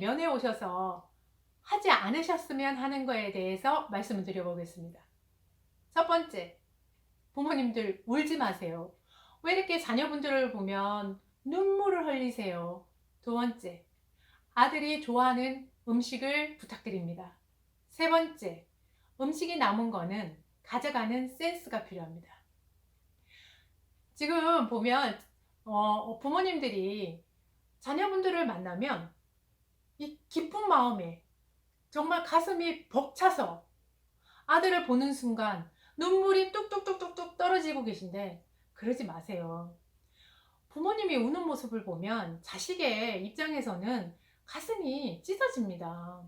면회 오셔서 하지 않으셨으면 하는 거에 대해서 말씀을 드려보겠습니다. 첫 번째, 부모님들 울지 마세요. 왜 이렇게 자녀분들을 보면 눈물을 흘리세요? 두 번째, 아들이 좋아하는 음식을 부탁드립니다. 세 번째, 음식이 남은 거는 가져가는 센스가 필요합니다. 지금 보면 부모님들이 자녀분들을 만나면 이 기쁜 마음에 정말 가슴이 벅차서 아들을 보는 순간 눈물이 뚝뚝뚝뚝뚝 떨어지고 계신데, 그러지 마세요. 부모님이 우는 모습을 보면 자식의 입장에서는 가슴이 찢어집니다.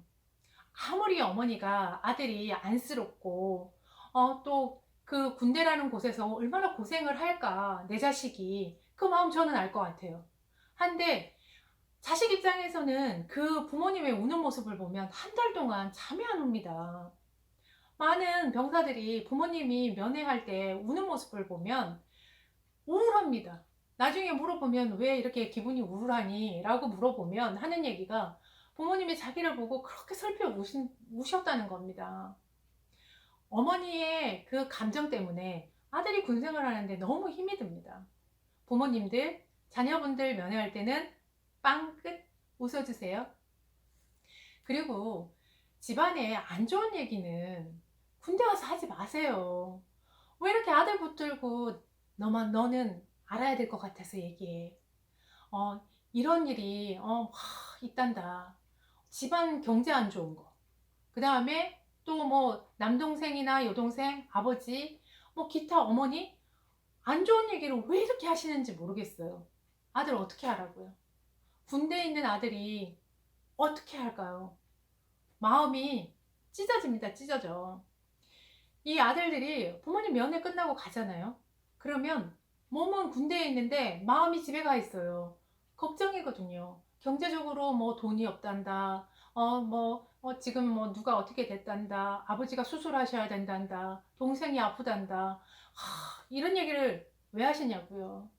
아무리 어머니가 아들이 안쓰럽고 또 그 군대라는 곳에서 얼마나 고생을 할까, 내 자식이, 그 마음 저는 알 것 같아요. 한데 자식 입장에서는 그 부모님의 우는 모습을 보면 한 달 동안 잠이 안 옵니다. 많은 병사들이 부모님이 면회할 때 우는 모습을 보면 우울합니다. 나중에 물어보면 왜 이렇게 기분이 우울하니? 라고 물어보면 하는 얘기가 부모님이 자기를 보고 그렇게 슬퍼 우셨다는 겁니다. 어머니의 그 감정 때문에 아들이 군생을 하는데 너무 힘이 듭니다. 부모님들, 자녀분들 면회할 때는 빵끝 웃어주세요. 그리고 집안에 안 좋은 얘기는 군대 가서 하지 마세요. 왜 이렇게 아들 붙들고 너는 알아야 될 것 같아서 얘기해. 이런 일이 있단다. 집안 경제 안 좋은 거. 그 다음에 또 뭐 남동생이나 여동생, 아버지, 뭐 기타 어머니 안 좋은 얘기를 왜 이렇게 하시는지 모르겠어요. 아들 어떻게 하라고요? 군대에 있는 아들이 어떻게 할까요? 마음이 찢어집니다. 찢어져. 이 아들들이 부모님 면회 끝나고 가잖아요. 그러면 몸은 군대에 있는데 마음이 집에 가 있어요. 걱정이거든요. 경제적으로 뭐 돈이 없단다. 지금 뭐 누가 어떻게 됐단다. 아버지가 수술하셔야 된단다. 동생이 아프단다. 이런 얘기를 왜 하시냐고요.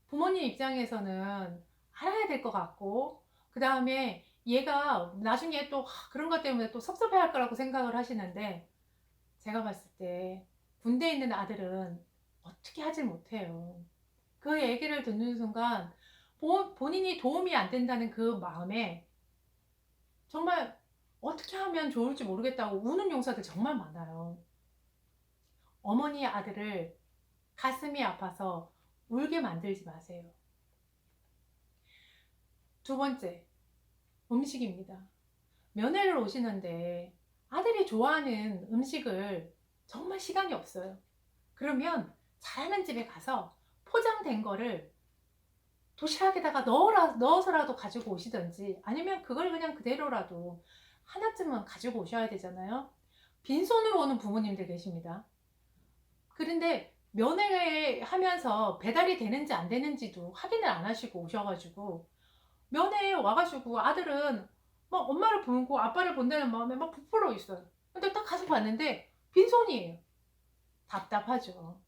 부모님 입장에서는 알아야 될 것 같고, 그 다음에 얘가 나중에 또 그런 것 때문에 또 섭섭해 할 거라고 생각을 하시는데, 제가 봤을 때 군대에 있는 아들은 어떻게 하질 못해요. 그 얘기를 듣는 순간 본인이 도움이 안 된다는 그 마음에 정말 어떻게 하면 좋을지 모르겠다고 우는 용사들 정말 많아요. 어머니의 아들을 가슴이 아파서 울게 만들지 마세요. 두 번째, 음식입니다. 면회를 오시는데 아들이 좋아하는 음식을 정말 시간이 없어요. 그러면 잘하는 집에 가서 포장된 거를 도시락에다가 넣어서라도 가지고 오시든지, 아니면 그걸 그냥 그대로라도 하나쯤은 가지고 오셔야 되잖아요. 빈손으로 오는 부모님들 계십니다. 그런데 면회 하면서 배달이 되는지 안 되는지도 확인을 안 하시고 오셔가지고 면회에 와가지고 아들은 막 엄마를 보고 아빠를 본다는 마음에 막 부풀어 있어요. 근데 딱 가서 봤는데 빈손이에요. 답답하죠.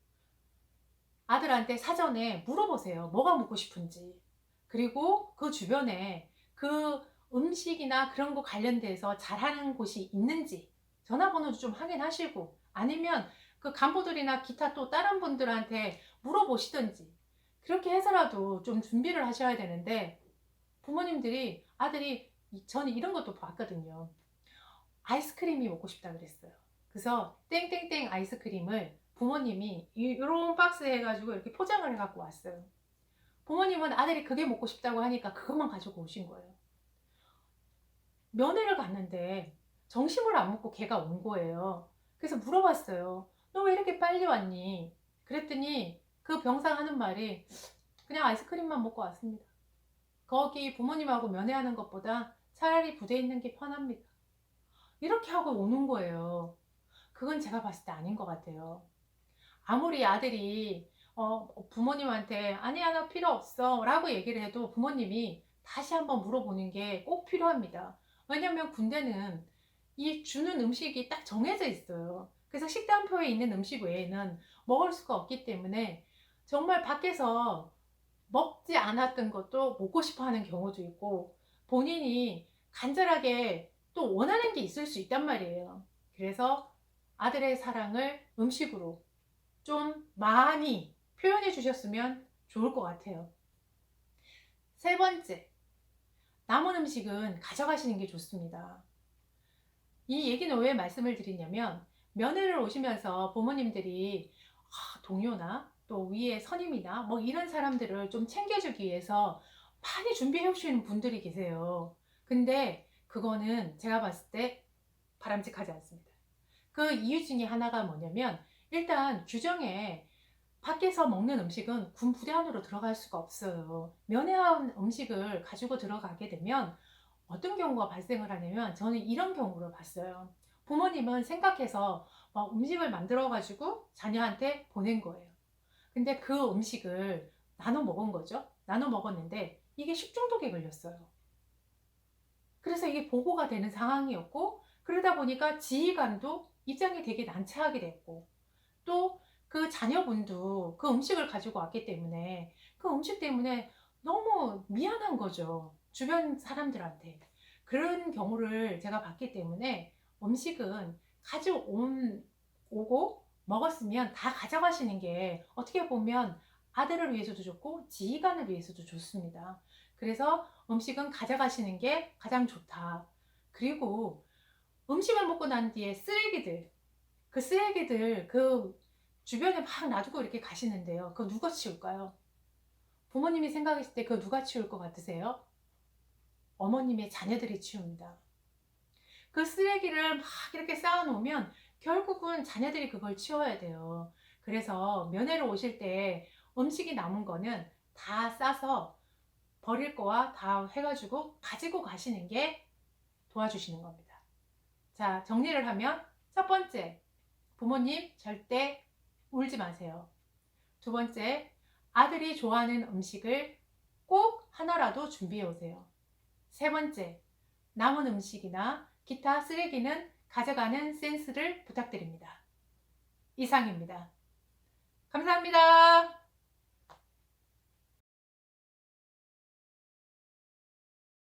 아들한테 사전에 물어보세요. 뭐가 먹고 싶은지. 그리고 그 주변에 그 음식이나 그런 거 관련돼서 잘하는 곳이 있는지 전화번호도 좀 확인하시고, 아니면 그 간부들이나 기타 또 다른 분들한테 물어보시든지, 그렇게 해서라도 좀 준비를 하셔야 되는데, 부모님들이 아들이, 저는 이런 것도 봤거든요. 아이스크림이 먹고 싶다 그랬어요. 그래서 땡땡땡 아이스크림을 부모님이 이런 박스에 해가지고 이렇게 포장을 해갖고 왔어요. 부모님은 아들이 그게 먹고 싶다고 하니까 그것만 가지고 오신 거예요. 면회를 갔는데 점심을 안 먹고 걔가 온 거예요. 그래서 물어봤어요. 너 왜 이렇게 빨리 왔니? 그랬더니 그 병상 하는 말이, 그냥 아이스크림만 먹고 왔습니다. 거기 부모님하고 면회하는 것보다 차라리 부대에 있는 게 편합니다. 이렇게 하고 오는 거예요. 그건 제가 봤을 때 아닌 것 같아요. 아무리 아들이 부모님한테 아니야 나 필요 없어 라고 얘기를 해도 부모님이 다시 한번 물어보는 게 꼭 필요합니다. 왜냐면 군대는 이 주는 음식이 딱 정해져 있어요. 그래서 식단표에 있는 음식 외에는 먹을 수가 없기 때문에 정말 밖에서 먹지 않았던 것도 먹고 싶어 하는 경우도 있고, 본인이 간절하게 또 원하는 게 있을 수 있단 말이에요. 그래서 아들의 사랑을 음식으로 좀 많이 표현해 주셨으면 좋을 것 같아요. 세 번째, 남은 음식은 가져가시는 게 좋습니다. 이 얘기는 왜 말씀을 드리냐면, 며느리를 오시면서 부모님들이 동료나 또 위에 선임이나 뭐 이런 사람들을 좀 챙겨주기 위해서 많이 준비해 오시는 분들이 계세요. 근데 그거는 제가 봤을 때 바람직하지 않습니다. 그 이유 중에 하나가 뭐냐면, 일단 규정에 밖에서 먹는 음식은 군 부대 안으로 들어갈 수가 없어요. 면회한 음식을 가지고 들어가게 되면 어떤 경우가 발생을 하냐면, 저는 이런 경우를 봤어요. 부모님은 생각해서 막 음식을 만들어 가지고 자녀한테 보낸 거예요. 근데 그 음식을 나눠 먹은 거죠. 나눠 먹었는데 이게 식중독에 걸렸어요. 그래서 이게 보고가 되는 상황이었고, 그러다 보니까 지휘관도 입장이 되게 난처하게 됐고, 또 그 자녀분도 그 음식을 가지고 왔기 때문에 그 음식 때문에 너무 미안한 거죠. 주변 사람들한테. 그런 경우를 제가 봤기 때문에, 음식은 오고 먹었으면 다 가져가시는 게 어떻게 보면 아들을 위해서도 좋고 지휘관을 위해서도 좋습니다. 그래서 음식은 가져가시는 게 가장 좋다. 그리고 음식을 먹고 난 뒤에 쓰레기들 그 주변에 막 놔두고 이렇게 가시는데요. 그거 누가 치울까요? 부모님이 생각했을 때 그거 누가 치울 것 같으세요? 어머님의 자녀들이 치웁니다. 그 쓰레기를 막 이렇게 쌓아놓으면 결국은 자녀들이 그걸 치워야 돼요. 그래서 면회로 오실 때 음식이 남은 거는 다 싸서 버릴 거와 다 해가지고 가지고 가시는 게 도와주시는 겁니다. 자, 정리를 하면, 첫 번째, 부모님 절대 울지 마세요. 두 번째, 아들이 좋아하는 음식을 꼭 하나라도 준비해 오세요. 세 번째, 남은 음식이나 기타 쓰레기는 가져가는 센스를 부탁드립니다. 이상입니다. 감사합니다.